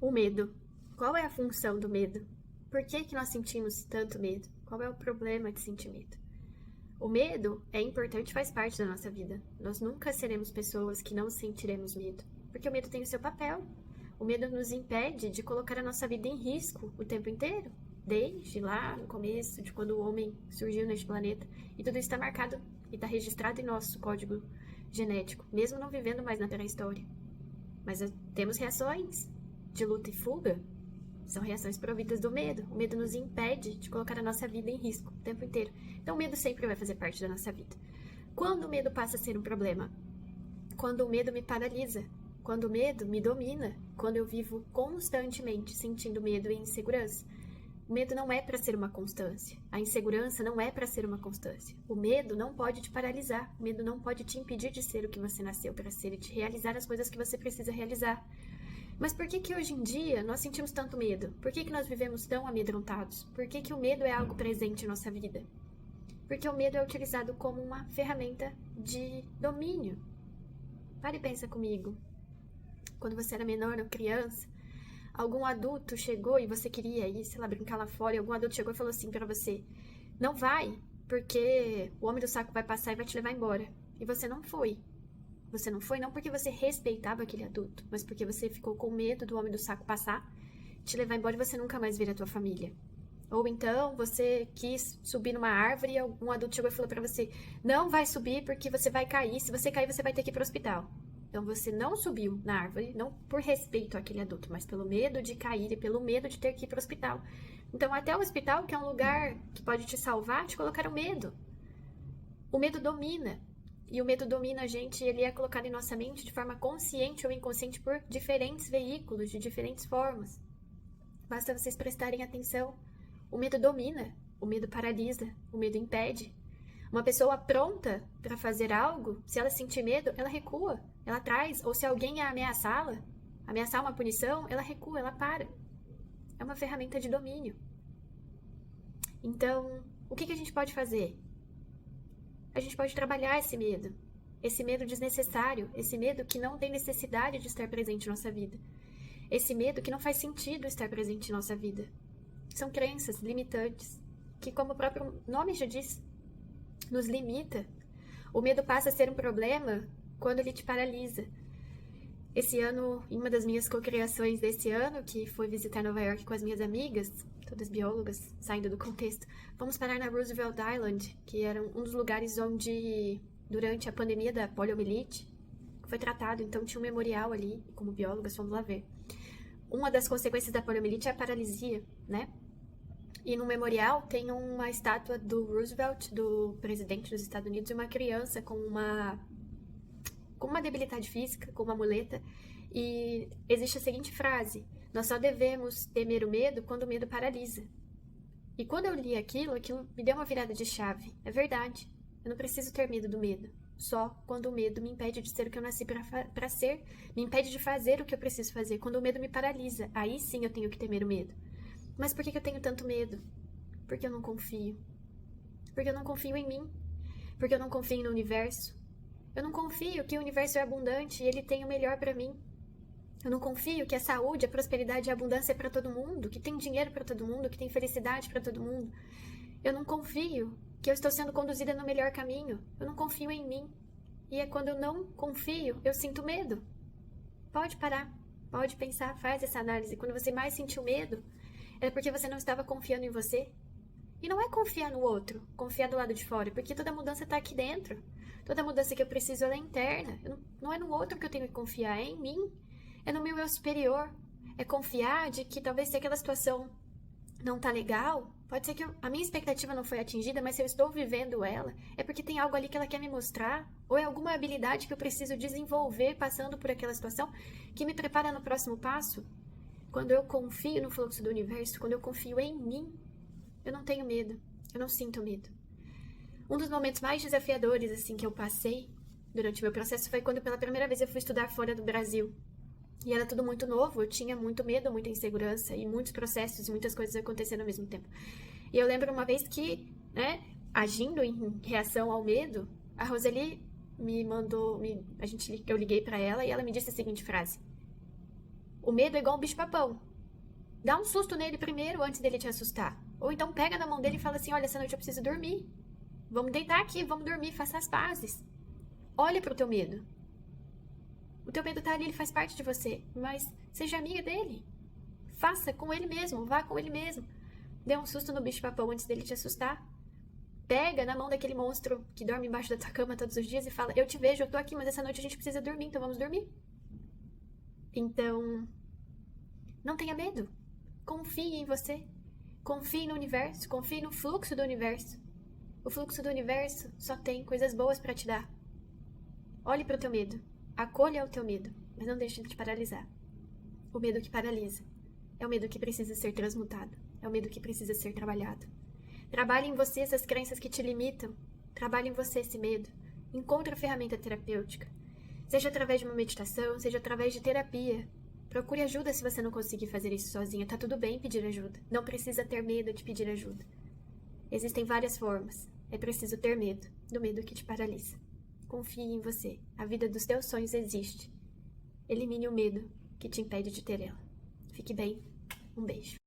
O medo. Qual é a função do medo? Por que nós sentimos tanto medo? Qual é o problema de sentir medo? O medo é importante e faz parte da nossa vida. Nós nunca seremos pessoas que não sentiremos medo, porque o medo tem o seu papel. O medo nos impede de colocar a nossa vida em risco o tempo inteiro, desde lá no começo, de quando o homem surgiu neste planeta. E tudo isso está marcado e está registrado em nosso código genético, mesmo não vivendo mais na pré-história. Mas temos reações de luta e fuga, são reações providas do medo. O medo nos impede de colocar a nossa vida em risco o tempo inteiro. Então o medo sempre vai fazer parte da nossa vida. Quando o medo passa a ser um problema? Quando o medo me paralisa, quando o medo me domina, quando eu vivo constantemente sentindo medo e insegurança. O medo não é para ser uma constância. A insegurança não é para ser uma constância. O medo não pode te paralisar. O medo não pode te impedir de ser o que você nasceu para ser e de realizar as coisas que você precisa realizar. Mas por que hoje em dia nós sentimos tanto medo? Por que nós vivemos tão amedrontados? Por que o medo é algo presente em nossa vida? Porque o medo é utilizado como uma ferramenta de domínio. Para e pensa comigo. Quando você era menor ou criança, algum adulto chegou e você queria ir, sei lá, brincar lá fora, e algum adulto chegou e falou assim para você: não vai, porque o homem do saco vai passar e vai te levar embora. E você não foi. Você não foi não porque você respeitava aquele adulto, mas porque você ficou com medo do homem do saco passar, te levar embora e você nunca mais ver a tua família. Ou então você quis subir numa árvore e um adulto chegou e falou pra você: não vai subir porque você vai cair, se você cair você vai ter que ir pro hospital. Então você não subiu na árvore, não por respeito àquele adulto, mas pelo medo de cair e pelo medo de ter que ir pro hospital. Então até o hospital, que é um lugar que pode te salvar, te colocaram medo. O medo domina. E o medo domina a gente e ele é colocado em nossa mente de forma consciente ou inconsciente por diferentes veículos, de diferentes formas. Basta vocês prestarem atenção. O medo domina, o medo paralisa, o medo impede. Uma pessoa pronta para fazer algo, se ela sentir medo, ela recua, ela traz. Ou se alguém a ameaçar uma punição, ela recua, ela para. É uma ferramenta de domínio. Então, o que a gente pode fazer? A gente pode trabalhar esse medo desnecessário, esse medo que não tem necessidade de estar presente em nossa vida, esse medo que não faz sentido estar presente em nossa vida. São crenças limitantes, que, como o próprio nome já diz, nos limita. O medo passa a ser um problema quando ele te paralisa. Esse ano, em uma das minhas cocriações desse ano, que foi visitar Nova York com as minhas amigas, todas biólogas, saindo do contexto, fomos parar na Roosevelt Island, que era um dos lugares onde, durante a pandemia da poliomielite, foi tratado, então tinha um memorial ali, como biólogas fomos lá ver. Uma das consequências da poliomielite é a paralisia, né? E no memorial tem uma estátua do Roosevelt, do presidente dos Estados Unidos, e uma criança com uma debilidade física, com uma muleta, e existe a seguinte frase: nós só devemos temer o medo quando o medo paralisa. E quando eu li aquilo me deu uma virada de chave. É verdade, eu não preciso ter medo do medo, só quando o medo me impede de ser o que eu nasci para ser, me impede de fazer o que eu preciso fazer. Quando o medo me paralisa, aí sim eu tenho que temer o medo. Mas por que eu tenho tanto medo? Porque eu não confio. Porque eu não confio em mim. Porque eu não confio no universo. Eu não confio que o universo é abundante e ele tem o melhor para mim. Eu não confio que a saúde, a prosperidade e a abundância é para todo mundo, que tem dinheiro para todo mundo, que tem felicidade para todo mundo. Eu não confio que eu estou sendo conduzida no melhor caminho. Eu não confio em mim. E é quando eu não confio, eu sinto medo. Pode parar, pode pensar, faz essa análise. Quando você mais sentiu medo, é porque você não estava confiando em você. E não é confiar no outro, confiar do lado de fora, porque toda mudança está aqui dentro. Toda mudança que eu preciso, ela é interna. Não é no outro que eu tenho que confiar, é em mim. É no meu eu superior. É confiar de que talvez se aquela situação não tá legal, pode ser que a minha expectativa não foi atingida, mas se eu estou vivendo ela, é porque tem algo ali que ela quer me mostrar, ou é alguma habilidade que eu preciso desenvolver passando por aquela situação que me prepara no próximo passo. Quando eu confio no fluxo do universo, quando eu confio em mim, eu não tenho medo, eu não sinto medo. Um dos momentos mais desafiadores assim que eu passei durante o meu processo foi quando pela primeira vez eu fui estudar fora do Brasil. E era tudo muito novo, eu tinha muito medo, muita insegurança e muitos processos e muitas coisas acontecendo ao mesmo tempo. E eu lembro uma vez que, agindo em reação ao medo, a Roseli eu liguei pra ela e ela me disse a seguinte frase: o medo é igual um bicho-papão. Dá um susto nele primeiro antes dele te assustar. Ou então pega na mão dele e fala assim: olha, essa noite eu preciso dormir. Vamos deitar aqui, vamos dormir, faça as pazes. Olha pro teu medo. O teu medo tá ali, ele faz parte de você, mas seja amiga dele. Faça com ele mesmo, vá com ele mesmo. Dê um susto no bicho-papão antes dele te assustar. Pega na mão daquele monstro que dorme embaixo da tua cama todos os dias e fala: eu te vejo, eu tô aqui, mas essa noite a gente precisa dormir, então vamos dormir. Então, não tenha medo. Confie em você. Confie no universo, confie no fluxo do universo. O fluxo do universo só tem coisas boas pra te dar. Olhe pro teu medo. Acolha o teu medo, mas não deixe de te paralisar. O medo que paralisa é o medo que precisa ser transmutado. É o medo que precisa ser trabalhado. Trabalhe em você essas crenças que te limitam. Trabalhe em você esse medo. Encontre a ferramenta terapêutica. Seja através de uma meditação, seja através de terapia. Procure ajuda se você não conseguir fazer isso sozinha. Tá tudo bem pedir ajuda. Não precisa ter medo de pedir ajuda. Existem várias formas. É preciso ter medo, do medo que te paralisa. Confie em você. A vida dos teus sonhos existe. Elimine o medo que te impede de ter ela. Fique bem. Um beijo.